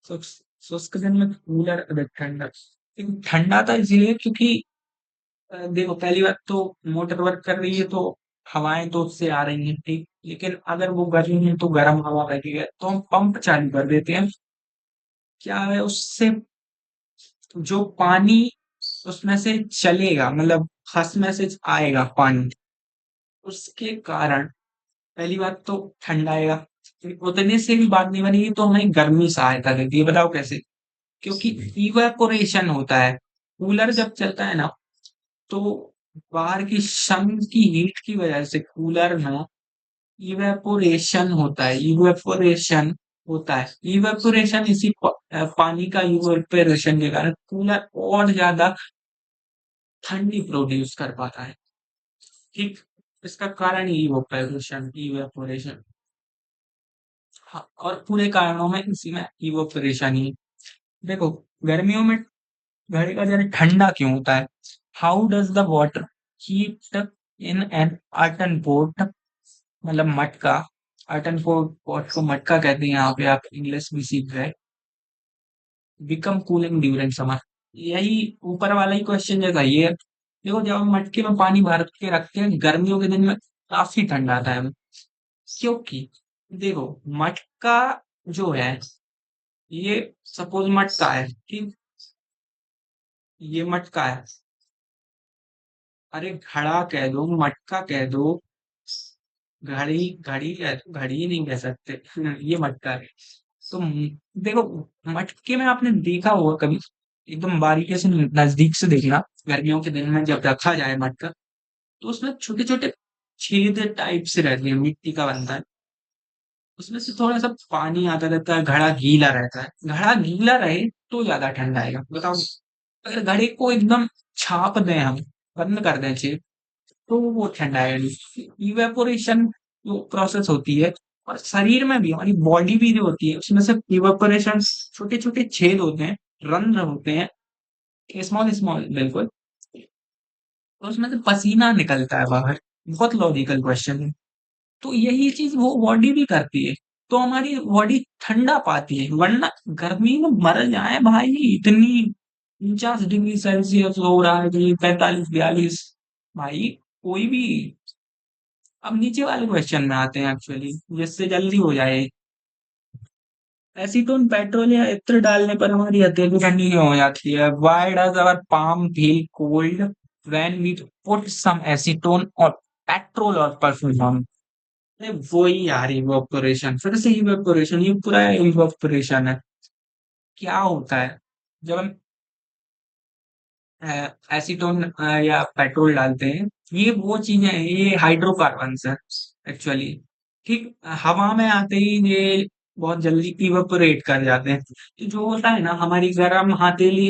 तो शुष्क दिन में कूलर अधिक ठंडा, लेकिन ठंडा था इसीलिए क्योंकि देखो, पहली बात तो मोटर वर्क कर रही है, तो हवाएं तो उससे आ रही हैं, ठीक। लेकिन अगर वो गर्मी है तो गर्म हवा बहेगी है, तो हम पंप चालू कर देते हैं, क्या है उससे जो पानी उसमें से चलेगा, मतलब खस में से आएगा पानी, उसके कारण पहली बात तो ठंडा आएगा। उतने से भी बात नहीं बनेगी, तो हमें गर्मी सहायता देती है, बताओ कैसे? क्योंकि इवेपोरेशन होता है, कूलर जब चलता है ना, तो बाहर की सन की हीट की वजह से कूलर में इवेपोरेशन होता है, इवेपोरेशन। होता है इवेपोरेशन। पानी का इवेपोरेशन के कारण कूलर और ज्यादा ठंडी प्रोड्यूस कर पाता है। ठीक, इसका कारण ही इवेपोरेशन इवेपोरेशन। हाँ, और पूरे कारणों में इसी में इवेपोरेशन ही। देखो, गर्मियों में घड़े का जल ठंडा क्यों होता है? How does the water heat in an earthen pot, मतलब मटका। अर्टन पोट पॉट को मटका कहते हैं, यहाँ पे आप इंग्लिश भी सीख रहे। बिकम कूलिंग ड्यूरिंग समर, यही ऊपर वाला ही क्वेश्चन जैसा ये है। देखो, जब हम मटके में पानी भर के रखते हैं गर्मियों के दिन में, काफी ठंडा आता है, क्योंकि देखो, मटका जो है, ये सपोज मटका है, ठीक, ये मटका है। अरे घड़ा कह दो, मटका कह दो, घड़ी घड़ी कह दो, घड़ी नहीं कह सकते। ये मटका है। तो देखो, मटके में आपने देखा होगा कभी, एकदम बारीकी से नजदीक से देखना, गर्मियों के दिन में जब रखा जाए मटका, तो उसमें छोटे छोटे छेद टाइप से रहते हैं, मिट्टी का बनता है। उसमें से थोड़ा सा पानी आता रहता है, घड़ा गीला रहता है। घड़ा गीला रहे तो ज्यादा ठंडा आएगा, बताओ। अगर घड़े को एकदम छाप दें हम, बंद कर दें छेद, तो वो ठंडा आएगा नहीं। इवेपोरेशन जो प्रोसेस होती है, और शरीर में भी, हमारी बॉडी भी जो होती है, उसमें से इवेपोरेशन, छोटे छोटे छेद होते हैं, रंध्र होते हैं, स्मॉल स्मॉल बिल्कुल। तो उसमें से पसीना निकलता है बाहर। बहुत लॉजिकल क्वेश्चन है। तो यही चीज वो बॉडी भी करती है, तो हमारी बॉडी ठंडा पाती है। वरना गर्मी में मर जाए भाई, इतनी 49 डिग्री सेल्सियस हो रहा है कि 45 42, भाई कोई भी। अब नीचे वाले क्वेश्चन में आते हैं एक्चुअली, जिससे जल्दी हो जाए। एसीटोन पेट्रोल या इत्र डालने पर हमारी हथेली ठंडी क्यों हो जाती है? Why does our palm feel cold when we put some acetone और पेट्रोल और परफ्यूम ऑन? अरे वही यार, इवेपोरेशन, फिर से इवेपोरेशन, ये पूरा इवेपोरेशन है। क्या होता है जब हम एसीटोन या पेट्रोल डालते हैं, ये वो चीजें हैं, ये हाइड्रोकार्बन्स है एक्चुअली। ठीक, हवा में आते ही ये बहुत जल्दी इवेपोरेट कर जाते हैं। तो जो होता है ना, हमारी गर्म हथेली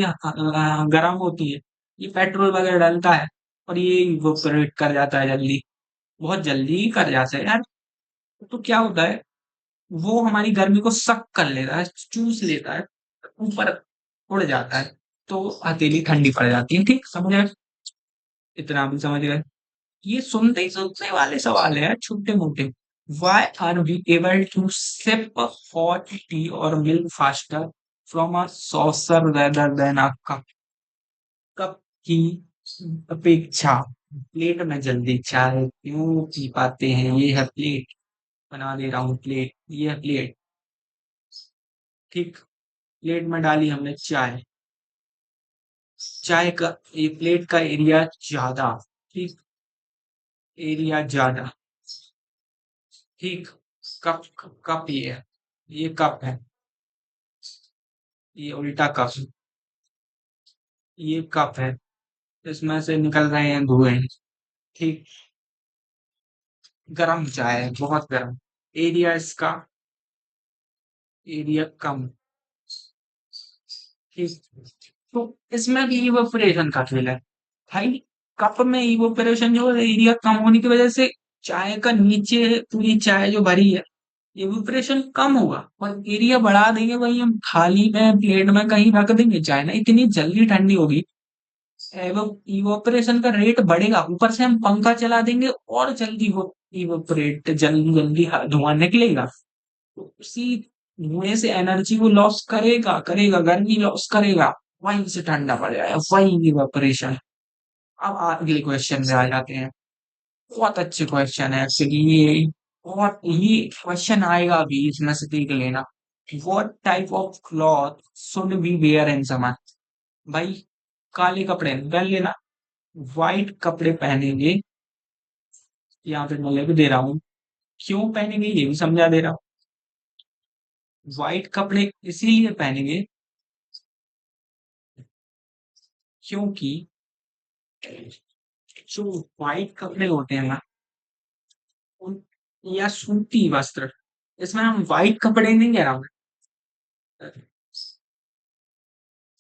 गर्म होती है, ये पेट्रोल वगैरह डालता है, और ये इवेपोरेट कर जाता है जल्दी, बहुत जल्दी कर जाता है यार। तो क्या होता है, वो हमारी गर्मी को सक कर लेता है, चूस लेता है, ऊपर उड़ जाता है, तो हथेली ठंडी पड़ जाती है। ठीक, समझ आए? इतना भी समझ गए? ये सुनते ही सुनने वाले सवाल है, छोटे मोटे। Why are we able to sip hot tea or milk faster from a saucer rather than a cup? Cup की अपेक्षा प्लेट में जल्दी चाय क्यों पी पाते हैं? ये है प्लेट, बना दे रहा हूँ प्लेट, ये है प्लेट। ठीक, प्लेट में डाली हमने चाय। चाय का, ये प्लेट का एरिया ज्यादा, ठीक, एरिया ज्यादा, ठीक। कप, कप ये कप है, ये उल्टा कप, ये कप है, इसमें से निकल रहे हैं धुएं। ठीक, गरम चाय है, बहुत गरम। एरिया इसका, एरिया कम, ठीक। तो इसमें भी इवेपोरेशन का खेल है भाई। कप में इवेपोरेशन जो है, एरिया कम होने की वजह से चाय का नीचे पूरी चाय जो भरी है, इवेपोरेशन कम होगा, और एरिया बढ़ा देंगे वही हम खाली में प्लेट में कहीं रख देंगे, चाय ना इतनी जल्दी ठंडी होगी, इवोपरेशन का रेट बढ़ेगा। ऊपर से हम पंखा चला देंगे और जल्दी वो इवोपरेट, जल्दी जल्दी धुआं निकलेगा। तो उसी धुएं से एनर्जी वो लॉस करेगा करेगा, गर्मी लॉस करेगा, वहीं से ठंडा पड़ जाएगा, वही इवोपरेशन। अब अगले क्वेश्चन में आ जाते हैं। बहुत अच्छे क्वेश्चन है एक्चुअली ये, बहुत ये क्वेश्चन आएगा अभी, इसमें से देख लेना। What type of cloth should we wear in summer? भाई, काले कपड़े पहन लेना, व्हाइट कपड़े पहनेंगे। यहाँ पे मैं लिख दे रहा हूँ, क्यों पहनेंगे ये भी समझा दे रहा हूँ। व्हाइट कपड़े इसीलिए पहनेंगे क्योंकि जो व्हाइट कपड़े होते हैं ना, उन, या सूती वस्त्र, इसमें हम व्हाइट कपड़े नहीं कह रहा हूँ।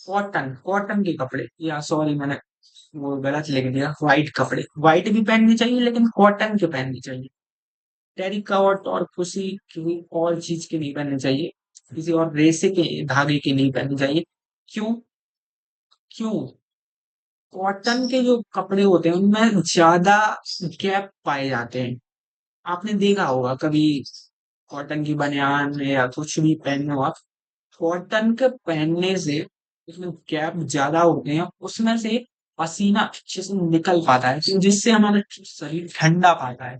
कॉटन कॉटन के कपड़े, या सॉरी मैंने वो गलत लिख दिया, व्हाइट कपड़े, व्हाइट भी पहनने चाहिए लेकिन कॉटन के पहनने चाहिए। टेरिकॉट और किसी की और चीज के नहीं पहनने चाहिए, किसी और रेसे के धागे के नहीं पहनने चाहिए। क्यों? क्यों? कॉटन के जो कपड़े होते हैं उनमें ज्यादा गैप पाए जाते हैं। आपने देखा होगा कभी, कॉटन की बनियान या कुछ भी पहने हो आप, कॉटन के पहनने से उसमें गैप ज्यादा होते हैं, उसमें से पसीना अच्छे से निकल पाता है, तो जिससे हमारा शरीर ठंडा पाता है।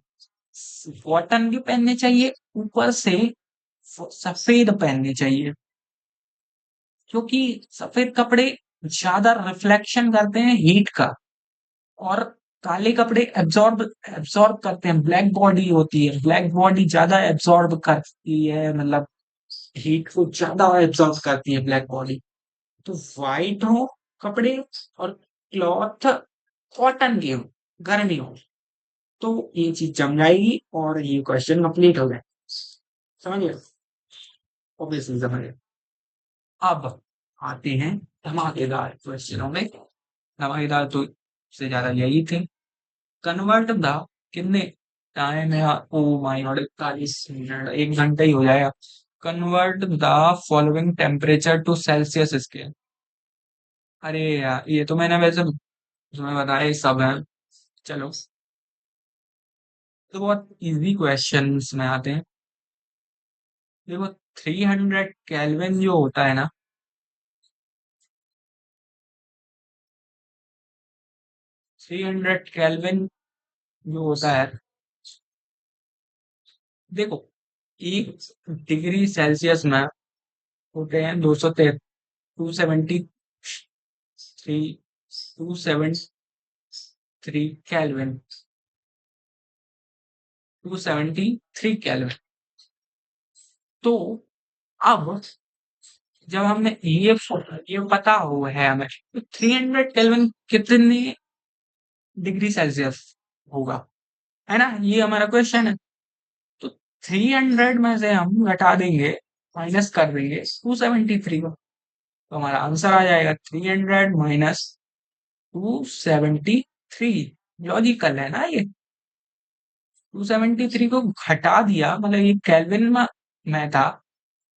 कॉटन के पहनने चाहिए, ऊपर से सफेद पहनने चाहिए, क्योंकि सफेद कपड़े ज्यादा रिफ्लेक्शन करते हैं हीट का, और काले कपड़े एब्जॉर्ब एब्जॉर्ब करते हैं, ब्लैक बॉडी होती है, ब्लैक बॉडी ज्यादा एब्जॉर्ब करती है, मतलब हीट को ज्यादा एब्जॉर्ब करती है ब्लैक बॉडी। तो व्हाइट हो कपड़े, और क्लॉथ कॉटन के हो, गर्मी हो, तो ये चीज जम जाएगी और ये क्वेश्चन कंप्लीट हो गए। समझिए, ऑब्वियसली समझिए। अब आते हैं धमाकेदार क्वेश्चनों में। धमाकेदार तो से ज्यादा यही थे। कन्वर्ट द, कितने टाइम है? ओ माय गॉड, 41 मिनट, 1 घंटा ही हो जाएगा। Convert the following temperature to Celsius scale. अरे यार, ये तो मैंने वैसे तुम्हें बताया ही सब है। चलो, तो बहुत इजी क्वेश्चंस में आते हैं। देखो, 300 केल्विन जो होता है ना, 300 केल्विन जो होता है, देखो, 1 डिग्री सेल्सियस में होते हैं 273, 273 केल्विन, 273 केल्विन। तो अब जब हमने ये पता हुआ है हमें, तो 300 केल्विन कितने डिग्री सेल्सियस होगा, है ना? ये हमारा क्वेश्चन है। तो 300 में से हम घटा देंगे, माइनस कर देंगे 273 को, तो हमारा आंसर आ जाएगा 300 - 273। लॉजिकल है ना ये? 273 को घटा दिया, मतलब ये केल्विन में था,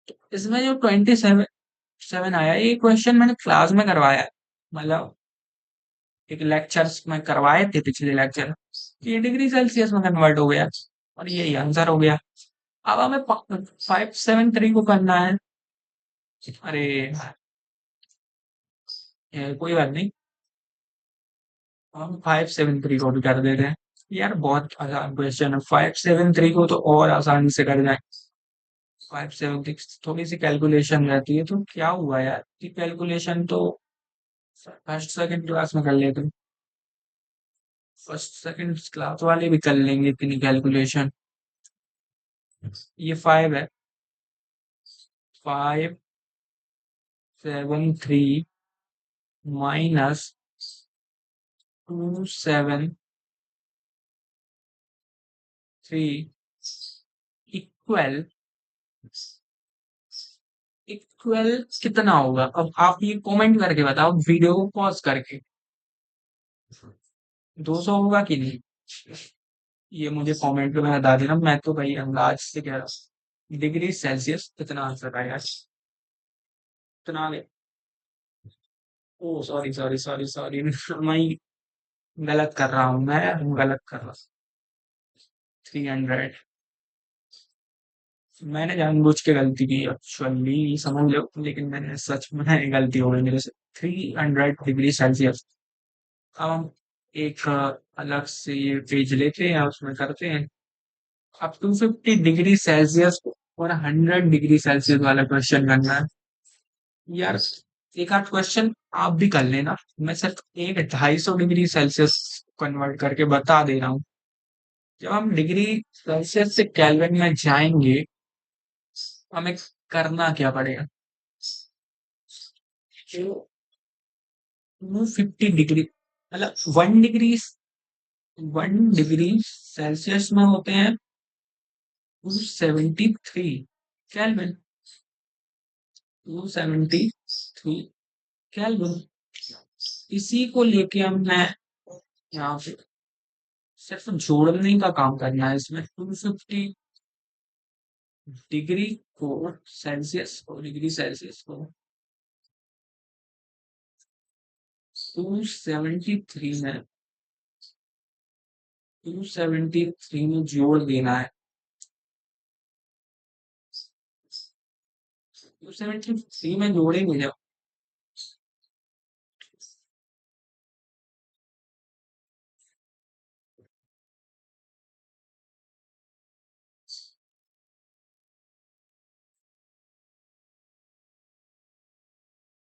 तो इसमें जो 27 7 आया, ये क्वेश्चन मैंने क्लास में करवाया है। मतलब एक लेक्चर्स में करवाए थे, पिछले लेक्चर। ये डिग्री सेल्सियस में कन्वर्ट हो गया और यही आंसर हो गया। अब हमें 573 को करना है। अरे कोई बात नहीं, हम 573 को भी कर देते हैं। यार बहुत आसान क्वेश्चन है, 573 को तो और आसानी से कर जाए। 576 थोड़ी सी कैलकुलेशन रहती है, तो क्या हुआ यार कि कैलकुलेशन तो फर्स्ट सेकंड क्लास में कर लेते हैं। फर्स्ट सेकंड क्लास वाले भी कर लेंगे इतनी कैलकुलेशन। ये 5 है, 573 -273 इक्वल, इक्वल कितना होगा? अब आप ये कमेंट करके बताओ, वीडियो को पॉज करके। 200 होगा कि नहीं, ये मुझे कमेंट में बता देना। मैं तो भाई अंदाज से कह रहा हूँ, डिग्री सेल्सियस कितना आंसर आएगा? कितना आ गया? ओ सॉरी सॉरी सॉरी सॉरी, मैं गलत कर रहा हूँ, मैं गलत कर रहा हूँ। 300, मैंने जानबूझ के गलती की, एक्चुअली समझ लो, लेकिन मैंने सच में गलती हो गई मेरे से। 300 डिग्री सेल्सियस। अब हम एक अलग से ये पेज लेते हैं, उसमें करते हैं। अब 250 डिग्री सेल्सियस और 100 डिग्री सेल्सियस वाला क्वेश्चन करना है। यार एक आध क्वेश्चन आप भी कर लेना, मैं सिर्फ एक 250 डिग्री सेल्सियस कन्वर्ट करके बता दे रहा हूँ। जब हम डिग्री सेल्सियस से केल्विन में जाएंगे, हमें करना क्या पड़ेगा? 250 डिग्री, मतलब 1 डिग्री सेल्सियस में होते हैं 273 केल्विन, 273 केल्विन। इसी को लेके हम मैं यहाँ पे सिर्फ जोड़ने का काम करना है। इसमें 250 डिग्री को सेल्सियस को 273 में 273 में जोड़ देना है। 273 में जोड़ेंगे जब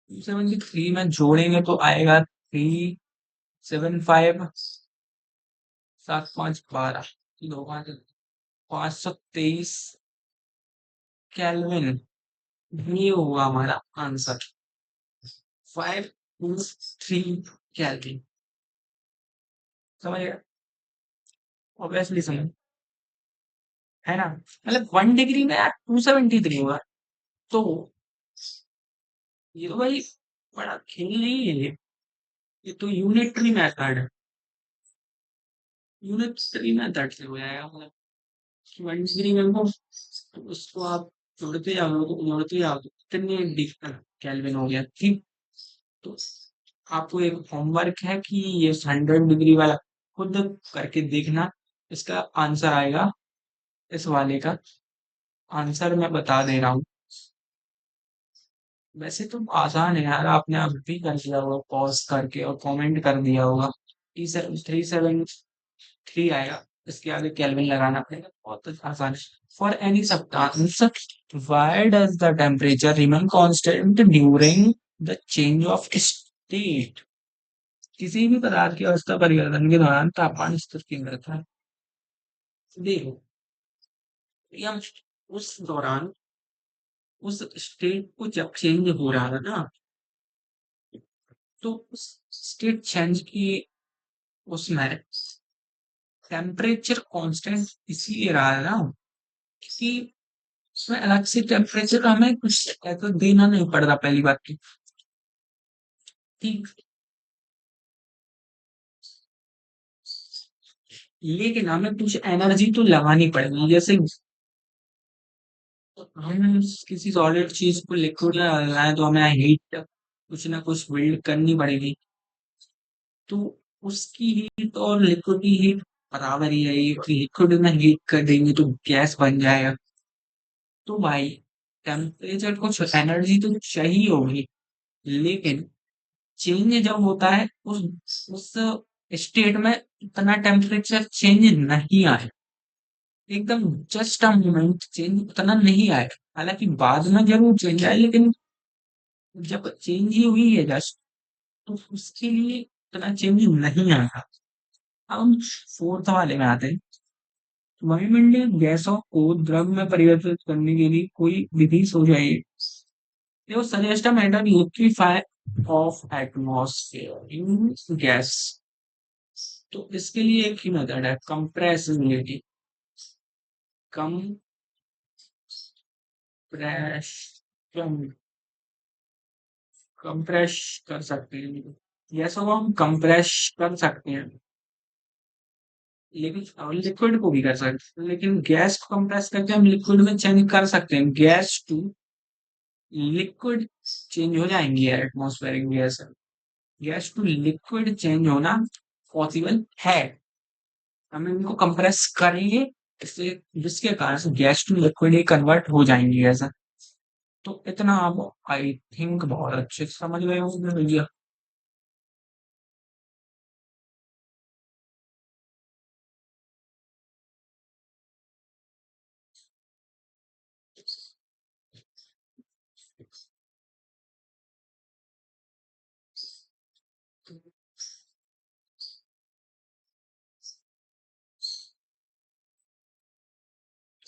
273 में जोड़ेंगे तो आएगा 375, 7 5 12, दो 523 केल्विन। ये होगा हमारा आंसर, 523 केल्विन। समझ गया? ऑब्वियसली समझ, है ना? मतलब 1 डिग्री में यार 273 होगा। तो ये तो भाई बड़ा खेल नहीं है ये तो यूनिटरी मेथड है। यूनिटरी मेथड से हो जाएगा मतलब 1 डिग्री में वो, तो उसको आप जोड़ते जाओ तो कितने डिग्री केल्विन हो गया, ठीक। तो आपको एक होमवर्क है कि ये 100 डिग्री वाला खुद करके देखना, इसका आंसर आएगा। इस वाले का आंसर मैं बता दे रहा हूँ। वैसे तो आसान है यार, आपने अब भी कर दिया होगा पॉज करके और कमेंट कर दिया होगा। 373 आएगा, इसके आगे केल्विन लगाना पड़ेगा, बहुत आसान है। For any substance why does the temperature remain constant during the change of state. किसी भी पदार्थ की अवस्था परिवर्तन के दौरान तापमान स्थिर क्यों रहता है? देखो, ये हम उस दौरान उस स्टेट को जब चेंज हो रहा है ना, तो उस स्टेट चेंज की उसमें टेम्परेचर कांस्टेंट इसीलिए रहा है ना कि उसमें अलग से टेम्परेचर हमें कुछ ऐसा देना नहीं पड़ रहा, पहली बात की, ठीक। लेकिन हमें कुछ एनर्जी तो लगानी पड़ेगी, जैसे हम किसी सॉलिड चीज को लिक्विड में डालना है तो हमें हीट कुछ ना कुछ बिल्ड करनी पड़ेगी। तो उसकी हीट और लिक्विड की हीट बराबर ही है, लिक्विड में हीट कर देंगे तो गैस बन जाएगा। तो भाई टेम्परेचर कुछ एनर्जी तो चाहिए होगी, लेकिन चेंज जब होता है उस स्टेट में इतना टेम्परेचर चेंज नहीं आए, एकदम जस्ट अ मोमेंट चेंज उतना नहीं आए। हालांकि बाद में जरूर चेंज आए, लेकिन जब चेंज ही हुई है जस्ट, तो उसके लिए इतना चेंज नहीं आया। अब हम फोर्थ वाले में आते हैं। वायुमंडलीय गैसों को द्रव में परिवर्तित करने के लिए कोई विधि सुझाइए। देखो, suggest a method liquefy of atmosphere in gas. तो इसके लिए एक ही मेथड है, कंप्रेसिबिलिटी। कंप्रेश कम कंप्रेस कर सकते हैं, गैसों को हम कंप्रेस कर सकते हैं, लेकिन लिक्विड को भी कर सकते हैं, लेकिन गैस को कंप्रेस करके हम लिक्विड में चेंज कर सकते हैं। गैस टू लिक्विड चेंज हो जाएंगी atmospheric gas, gas to liquid change होना पॉसिबल है। हम इनको कंप्रेस करेंगे, इससे जिसके कारण से गैस टू लिक्विड ही कन्वर्ट हो जाएंगी ऐसा। तो इतना आप आई थिंक बहुत अच्छे से समझ गए होंगे भैया।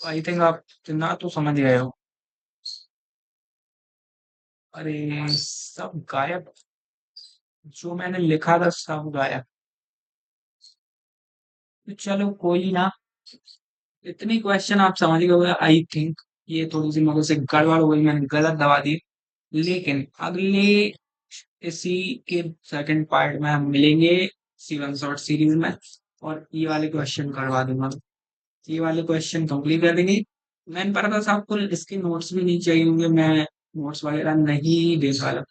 तो आई थिंक आप इतना तो समझ गए हो। अरे सब गायब, जो मैंने लिखा था सब गायब। तो चलो कोई ना, इतनी क्वेश्चन आप समझ गए होंगे आई थिंक। ये थोड़ी सी मेरे से गड़बड़ हो गई, मैंने गलत दबा दी। लेकिन अगले इसी के सेकंड पार्ट में हम मिलेंगे सी 1 शॉर्ट सीरीज में, और ये वाले क्वेश्चन करवा दूंगा। ये वाले क्वेश्चन कंप्लीट कर देंगे। मैंने पर्पस आपको इसके नोट्स भी नहीं चाहिए होंगे, मैं नोट्स वगैरह नहीं दे पा रहा,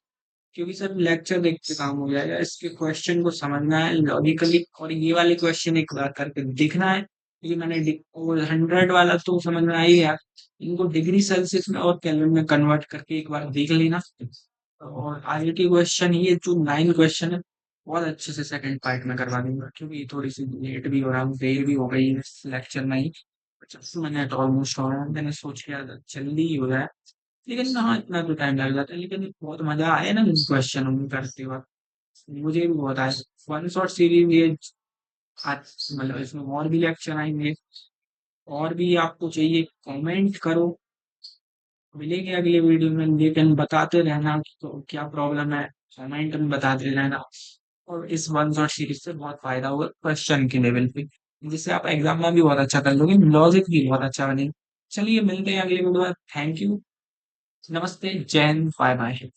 क्योंकि सर लेक्चर देख के काम हो जाएगा। इसके क्वेश्चन को समझना है लॉजिकली, और ये वाले क्वेश्चन एक बार करके देखना है। क्योंकि मैंने 100 वाला तो समझ में आ ही गया, इनको डिग्री सेल्सियस में और केल्विन में कन्वर्ट करके एक बार देख लेना। और आईआईटी क्वेश्चन ये जो 9 क्वेश्चन है, बहुत अच्छे से सेकंड पार्ट में करवा दूंगा, क्योंकि थोड़ी सी लेट भी हो रहा हूँ, देर भी हो गई है इस लेक्चर में ही। 50 मिनट ऑलमोस्ट हो रहा है, मैंने सोच लिया था जल्दी ही हो जाए। लेकिन हाँ, इतना तो टाइम लग जाता है, लेकिन बहुत मजा आया ना इन क्वेश्चन में करते वक्त। मुझे भी बहुत आया। वन शॉट सीरीज ये आज मतलब इसमें और भी लेक्चर आएंगे, और भी आपको चाहिए कमेंट करो। मिलेंगे अगले वीडियो में, लेकिन बताते रहना कि तो क्या प्रॉब्लम है, कमेंट में बताते रहना। और इस वन शॉट सीरीज से बहुत फायदा होगा क्वेश्चन के लेवल पे, जिससे आप एग्जाम में भी बहुत अच्छा कर लोगे, लॉजिक भी बहुत अच्छा बनेगा। चलिए मिलते हैं अगले वीडियो में। Thank you. नमस्ते, जय हिंद, बाय बाय।